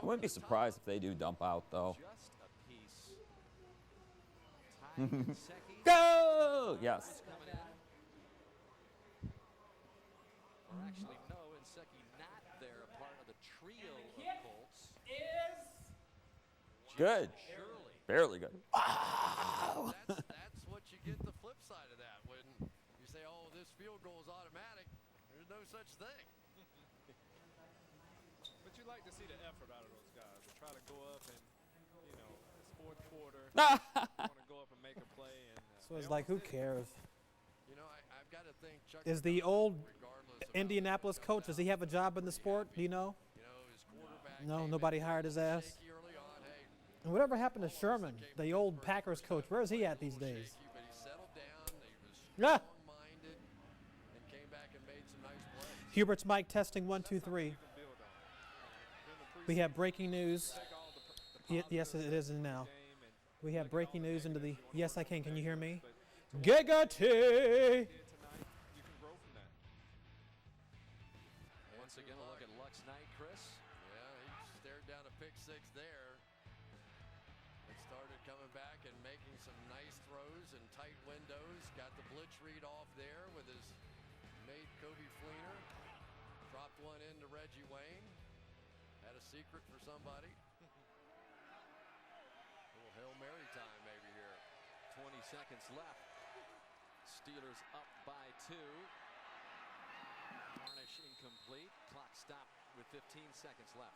wouldn't be surprised if they do dump out, though. Just a piece. Go! Yes. Or actually, no, Inseki not there, a part of the trio of Colts. Good. Surely. Barely good. That's what you get the flip side of that. When you say, oh, this field goal is automatic, there's no such thing. But you like to see the effort out of those guys. They try to go up and, you know, it's fourth quarter. want to go up and make a play. And, So it's like, who cares? You know, I've got to think Chuck Is the old regardless of Indianapolis coach, does he have a job in the sport? Do you know? you know, his quarterback No, came nobody in hired his ass. shaky early on. Hey, And whatever happened to Sherman, the old Packers coach? Where is he at these days? shaky, but he settled down. He was Ah! strong-minded and came back and made some nice plays. Hubert's mic testing 1, 2, 3. We have breaking news. Yes, it is now. We have breaking news into the. Yes, I can. Can you hear me? Giggity! Once again, a look at Luck's night, Chris. Yeah, he stared down a pick six there. And started coming back and making some nice throws in tight windows. Got the blitz read off there with his mate Kobe Fleener. Dropped one into Reggie Wayne. Had a secret for somebody. A little Hail Mary time maybe here. 20 seconds left. Steelers up by 2. Harnish incomplete. Clock stopped with 15 seconds left.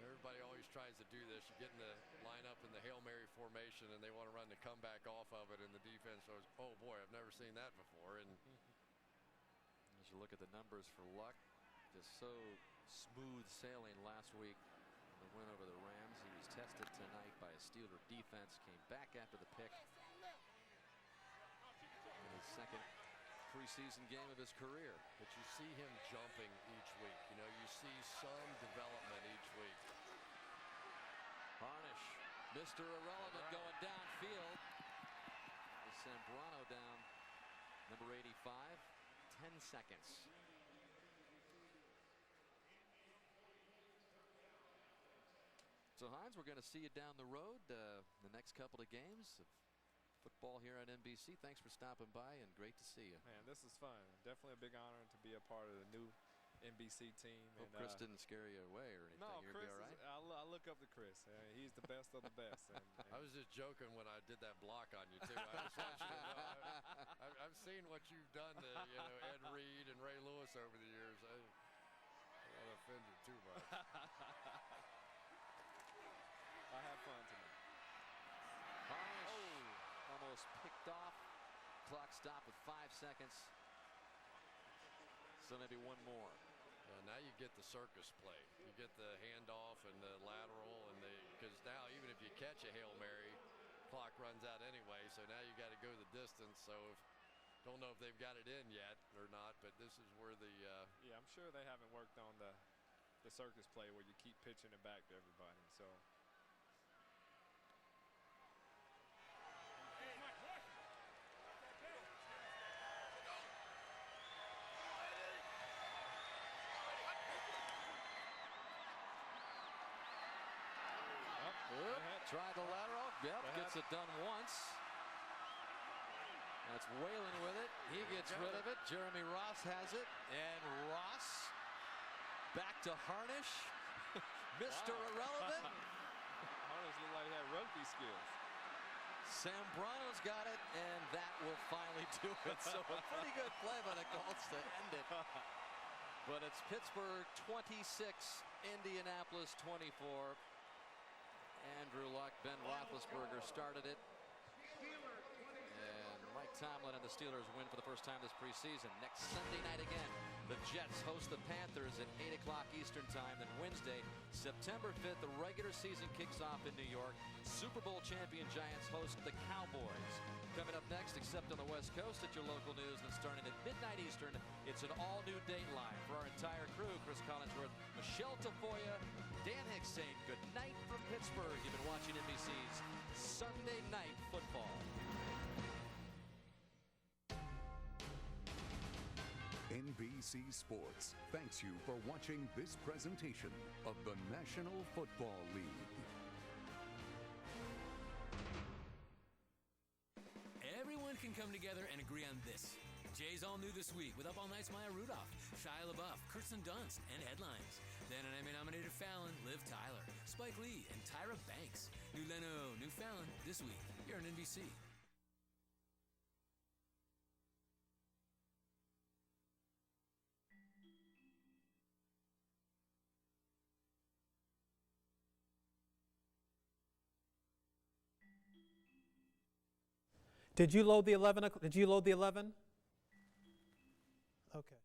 Everybody always tries to do this. You get in the lineup in the Hail Mary formation and they want to run the comeback off of it, and the defense goes, oh boy, I've never seen that before. And as you look at the numbers for Luck, just so smooth sailing last week. The win over the Rams. He was tested tonight by a Steeler defense. Came back after the pick. In his second preseason game of his career. But you see him jumping each week. You know, you see some development each week. Harnish, Mr. Irrelevant, going downfield. With Zambrano down, number 85. 10 seconds. So Hines, we're going to see you down the road the next couple of games of football here on NBC. Thanks for stopping by, and great to see you. Man, this is fun. Definitely a big honor to be a part of the new NBC team. Hope and, Chris didn't scare you away or anything. No, You'll Chris, be all right? I look up to Chris. He's the best of the best. And I was just joking when I did that block on you too. I just want you to know, I've seen what you've done to Ed Reed and Ray Lewis over the years. I don't offend you too much. I have fun tonight. Harnish almost picked off. Clock stopped with 5 seconds. So maybe one more. Now you get the circus play. You get the handoff and the lateral, and because now even if you catch a Hail Mary, clock runs out anyway. So now you got to go the distance. So don't know if they've got it in yet or not, but this is where the yeah, I'm sure they haven't worked on the circus play where you keep pitching it back to everybody. So. Try the lateral. Yep, gets it done once. That's Whalen with it. He gets rid of it. Jeremy Ross has it. And Ross back to Harnish. Mr. Irrelevant. Harnish looked like he had rugby skills. Zambrano's got it, and that will finally do it. So a pretty good play by the Colts to end it. But it's Pittsburgh 26, Indianapolis 24. Andrew Luck, Ben Roethlisberger started it. And Mike Tomlin and the Steelers win for the first time this preseason. Next Sunday night again, the Jets host the Panthers at 8 o'clock Eastern time. Then Wednesday, September 5th, the regular season kicks off in New York. Super Bowl champion Giants host the Cowboys. Coming up next, except on the West Coast at your local news, and starting at midnight Eastern, it's an all-new Dateline. For our entire crew, Chris Collinsworth, Michelle Tafoya, Dan Hicks saying good night from Pittsburgh. You've been watching NBC's Sunday Night Football. NBC NBC Sports thanks you for watching this presentation of the National Football League. Everyone can come together and agree on this. Jay's all new this week with Up All Night's Maya Rudolph, Shia LaBeouf, Kirsten Dunst, and headlines. Then an Emmy-nominated Fallon, Liv Tyler, Spike Lee, and Tyra Banks. New Leno, new Fallon this week here on NBC. Did you load the 11? Did you load the 11? Okay.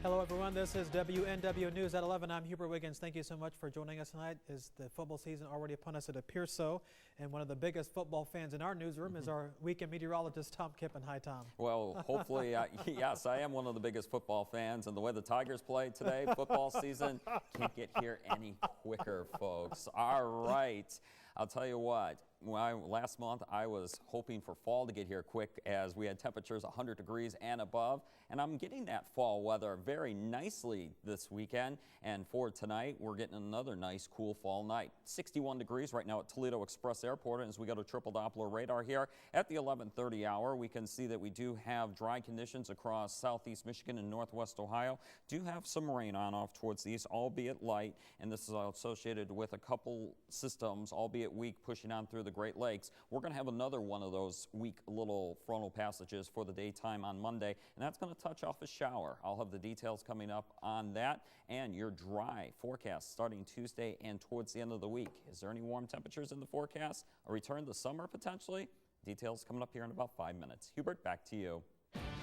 Hello, everyone. This is WNWO News at 11. I'm Hubert Wiggins. Thank you so much for joining us tonight. Is the football season already upon us? It appears so. And one of the biggest football fans in our newsroom is our weekend meteorologist, Tom Kippen. Hi, Tom. Well, hopefully, yes, I am one of the biggest football fans. And the way the Tigers played today, football season, can't get here any quicker, folks. All right. I'll tell you what, last month I was hoping for fall to get here quick as we had temperatures 100 degrees and above, and I'm getting that fall weather very nicely this weekend. And for tonight, we're getting another nice cool fall night. 61 degrees right now at Toledo Express Airport, and as we go to triple Doppler radar here at the 11:30 hour, we can see that we do have dry conditions across southeast Michigan and northwest Ohio. Do have some rain on off towards the east, albeit light, and this is associated with a couple systems, albeit weak, pushing on through the Great Lakes. We're going to have another one of those weak little frontal passages for the daytime on Monday, and that's going to touch off a shower. I'll have the details coming up on that and your dry forecast starting Tuesday and towards the end of the week. Is there any warm temperatures in the forecast? A return to summer potentially? Details coming up here in about 5 minutes. Hubert, back to you.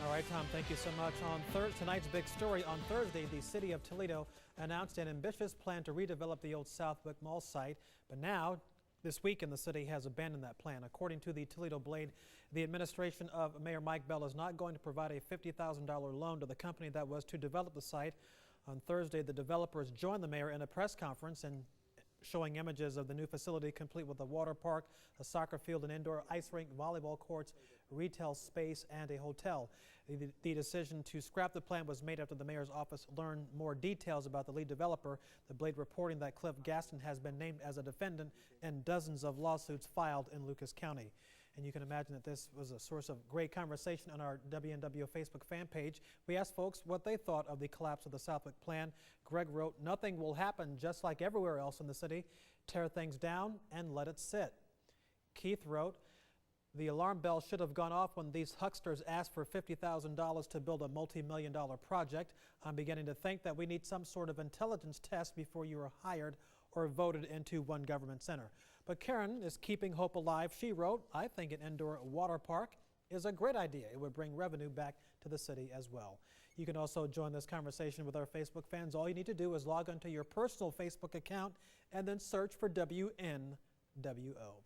All right, Tom, thank you so much. On tonight's big story, on Thursday, the city of Toledo announced an ambitious plan to redevelop the old Southwick Mall site, but now, this weekend, the city has abandoned that plan. According to the Toledo Blade, the administration of Mayor Mike Bell is not going to provide a $50,000 loan to the company that was to develop the site. On Thursday, the developers joined the mayor in a press conference and showing images of the new facility complete with a water park, a soccer field, an indoor ice rink, volleyball courts, retail space, and a hotel. The decision to scrap the plan was made after the mayor's office learned more details about the lead developer. The Blade reporting that Cliff Gaston has been named as a defendant in dozens of lawsuits filed in Lucas County. And you can imagine that this was a source of great conversation on our WNWO Facebook fan page. We asked folks what they thought of the collapse of the Southwick plan. Greg wrote, "Nothing will happen just like everywhere else in the city. Tear things down and let it sit." Keith wrote, "The alarm bell should have gone off when these hucksters asked for $50,000 to build a multi-million-dollar project. I'm beginning to think that we need some sort of intelligence test before you are hired or voted into one government center." But Karen is keeping hope alive. She wrote, "I think an indoor water park is a great idea. It would bring revenue back to the city as well." You can also join this conversation with our Facebook fans. All you need to do is log onto your personal Facebook account and then search for WNWO.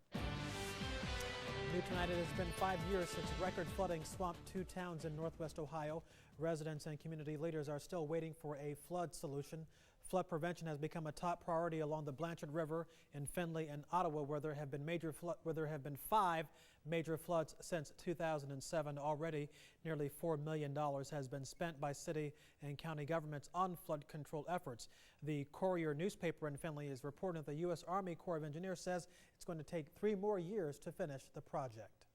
New tonight, it has been 5 years since record flooding swamped 2 towns in northwest Ohio. Residents and community leaders are still waiting for a flood solution. Flood prevention has become a top priority along the Blanchard River in Findlay and Ottawa, where there have been 5 major floods since 2007. Already, nearly $4 million has been spent by city and county governments on flood control efforts. The Courier newspaper in Findlay is reporting that the U.S. Army Corps of Engineers says it's going to take 3 more years to finish the project.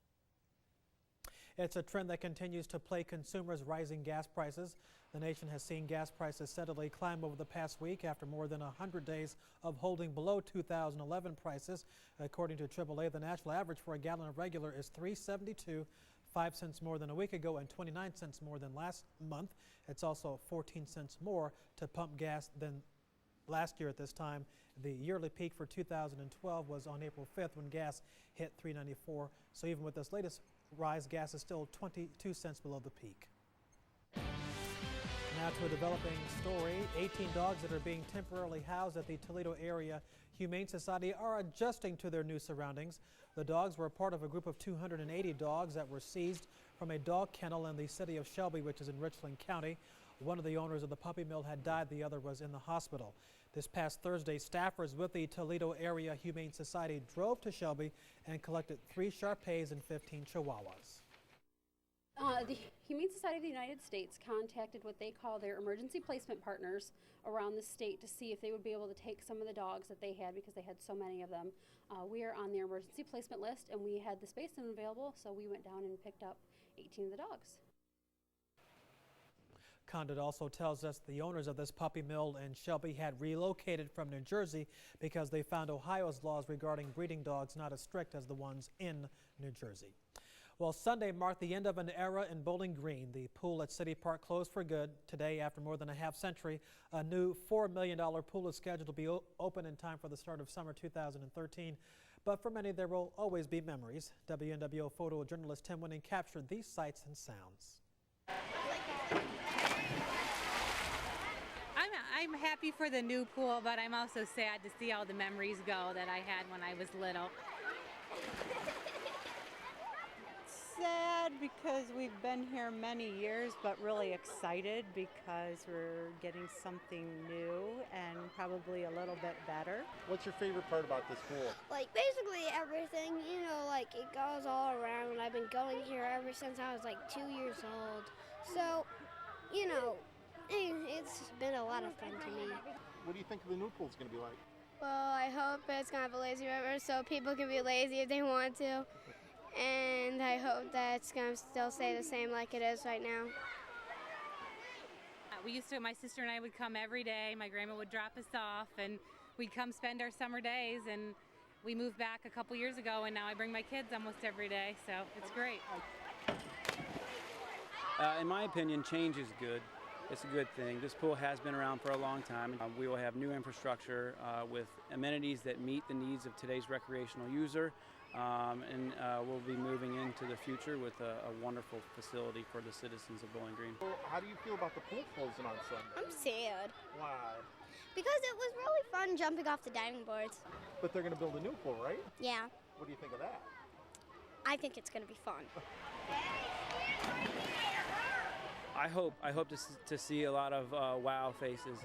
It's a trend that continues to plague consumers: rising gas prices. The nation has seen gas prices steadily climb over the past week after more than 100 days of holding below 2011 prices. According to AAA, the national average for a gallon of regular is $3.72, 5 cents more than a week ago and 29 cents more than last month. It's also 14 cents more to pump gas than last year at this time. The yearly peak for 2012 was on April 5th when gas hit $3.94. So even with this latest rise, gas is still 22 cents below the peak. Now to a developing story. 18 dogs that are being temporarily housed at the Toledo Area Humane Society are adjusting to their new surroundings. The dogs were part of a group of 280 dogs that were seized from a dog kennel in the city of Shelby, which is in Richland County. One of the owners of the puppy mill had died. The other was in the hospital. This past Thursday, staffers with the Toledo Area Humane Society drove to Shelby and collected 3 Shar-Peis and 15 Chihuahuas. The Humane Society of the United States contacted what they call their emergency placement partners around the state to see if they would be able to take some of the dogs that they had, because they had so many of them. We are on their emergency placement list, and we had the space available, so we went down and picked up 18 of the dogs. Condit also tells us the owners of this puppy mill in Shelby had relocated from New Jersey because they found Ohio's laws regarding breeding dogs not as strict as the ones in New Jersey. Well, Sunday marked the end of an era in Bowling Green. The pool at City Park closed for good. Today, after more than a half-century, a new $4 million pool is scheduled to be open in time for the start of summer 2013. But for many, there will always be memories. WNWO photojournalist Tim Winning captured these sights and sounds. I'm happy for the new pool, but I'm also sad to see all the memories go that I had when I was little. Sad because we've been here many years, but really excited because we're getting something new and probably a little bit better. What's your favorite part about this pool? Like basically everything, you know, like it goes all around. I've been going here ever since I was like 2 years old. So, you know, it's been a lot of fun to me. What do you think the new pool's going to be like? Well, I hope it's going to have a lazy river so people can be lazy if they want to. And I hope that it's going to still stay the same like it is right now. My sister and I would come every day. My grandma would drop us off and we'd come spend our summer days. And we moved back a couple years ago and now I bring my kids almost every day, so it's great. In my opinion, change is good. It's a good thing. This pool has been around for a long time. We will have new infrastructure with amenities that meet the needs of today's recreational user. And we'll be moving into the future with a wonderful facility for the citizens of Bowling Green. How do you feel about the pool closing on Sunday? I'm sad. Why? Because it was really fun jumping off the diving boards. But they're going to build a new pool, right? Yeah. What do you think of that? I think it's going to be fun. I hope to see a lot of wow faces.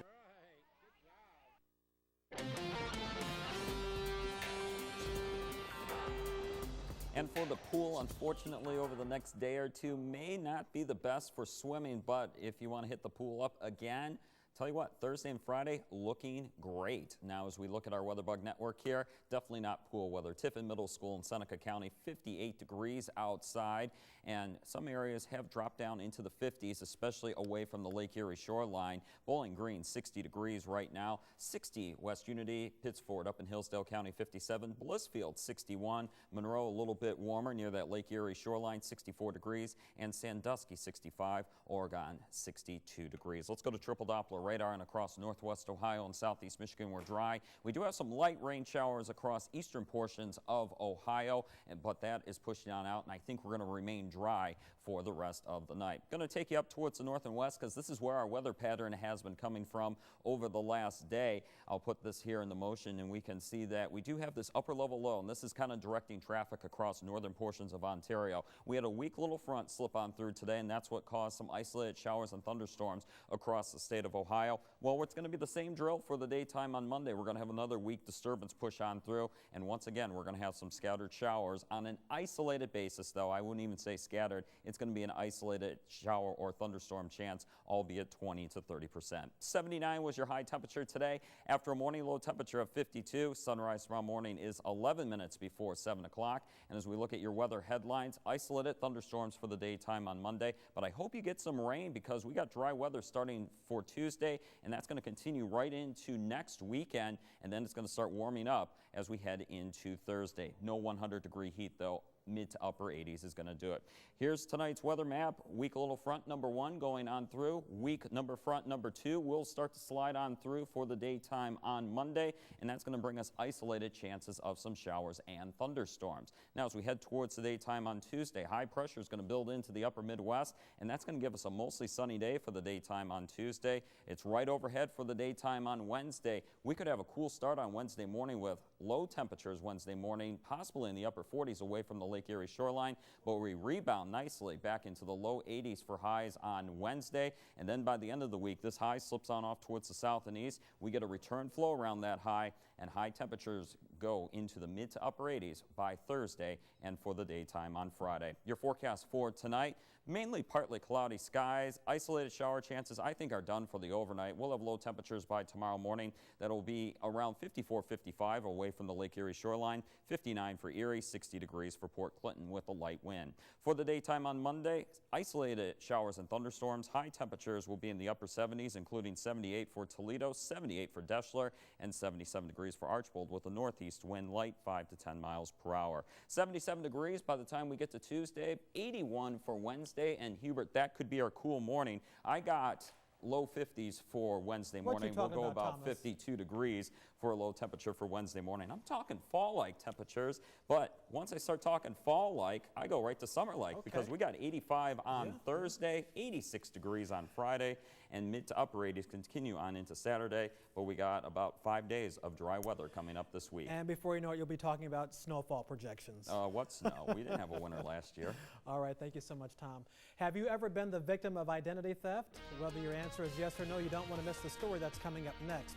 And for the pool, unfortunately, over the next day or two may not be the best for swimming, but if you want to hit the pool up again, tell you what, Thursday and Friday looking great. Now, as we look at our WeatherBug network here, definitely not pool weather. Tiffin Middle School in Seneca County, 58 degrees outside, and some areas have dropped down into the 50s, especially away from the Lake Erie shoreline. Bowling Green, 60 degrees right now. 60 West Unity, Pittsford up in Hillsdale County, 57. Blissfield, 61. Monroe, a little bit warmer near that Lake Erie shoreline, 64 degrees. And Sandusky, 65. Oregon, 62 degrees. Let's go to triple Doppler radar, and across northwest Ohio and southeast Michigan we're dry. We do have some light rain showers across eastern portions of Ohio, but that is pushing on out, and I think we're going to remain dry for the rest of the night. Going to take you up towards the north and west because this is where our weather pattern has been coming from over the last day. I'll put this here in the motion, and we can see that we do have this upper level low, and this is kind of directing traffic across northern portions of Ontario. We had a weak little front slip on through today, and that's what caused some isolated showers and thunderstorms across the state of Ohio. Well, it's going to be the same drill for the daytime on Monday. We're going to have another weak disturbance push on through, and once again, we're going to have some scattered showers on an isolated basis, though. I wouldn't even say scattered. It's going to be an isolated shower or thunderstorm chance, albeit 20 to 30%. 79 was your high temperature today. After a morning low temperature of 52, sunrise tomorrow morning is 11 minutes before 7 o'clock. And as we look at your weather headlines, isolated thunderstorms for the daytime on Monday, but I hope you get some rain because we got dry weather starting for Tuesday, and that's going to continue right into next weekend, and then it's going to start warming up as we head into Thursday. No 100-degree heat, though. Mid to upper 80s is going to do it. Here's tonight's weather map. Weak little front number 1 going on through. Weak front number 2 will start to slide on through for the daytime on Monday, and that's going to bring us isolated chances of some showers and thunderstorms. Now, as we head towards the daytime on Tuesday, high pressure is going to build into the upper Midwest, and that's going to give us a mostly sunny day for the daytime on Tuesday. It's right overhead for the daytime on Wednesday. We could have a cool start on Wednesday morning with low temperatures Wednesday morning, possibly in the upper 40s away from the Lake Erie shoreline, but we rebound nicely back into the low 80s for highs on Wednesday, and then by the end of the week, this high slips on off towards the south and east. We get a return flow around that high, and high temperatures go into the mid to upper 80s by Thursday and for the daytime on Friday. Your forecast for tonight, mainly partly cloudy skies. Isolated shower chances I think are done for the overnight. We'll have low temperatures by tomorrow morning. That'll be around 54, 55 away from the Lake Erie shoreline, 59 for Erie, 60 degrees for Port Clinton with a light wind. For the daytime on Monday, isolated showers and thunderstorms. High temperatures will be in the upper 70s, including 78 for Toledo, 78 for Deschler, and 77 degrees for Archbold with a northeast wind light 5 to 10 miles per hour. 77 degrees by the time we get to Tuesday, 81 for Wednesday, and Hubert, that could be our cool morning. I got low 50s for Wednesday morning. We'll go about 52 degrees for a low temperature for Wednesday morning. I'm talking fall-like temperatures, but once I start talking fall-like, I go right to summer-like because we got 85 on Thursday, 86 degrees on Friday, and mid to upper 80s continue on into Saturday, but we got about 5 days of dry weather coming up this week. And before you know it, you'll be talking about snowfall projections. What snow? We didn't have a winter last year. All right, thank you so much, Tom. Have you ever been the victim of identity theft? Whether your answer is yes or no, you don't want to miss the story that's coming up next,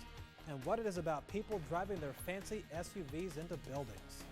and what it is about people driving their fancy SUVs into buildings.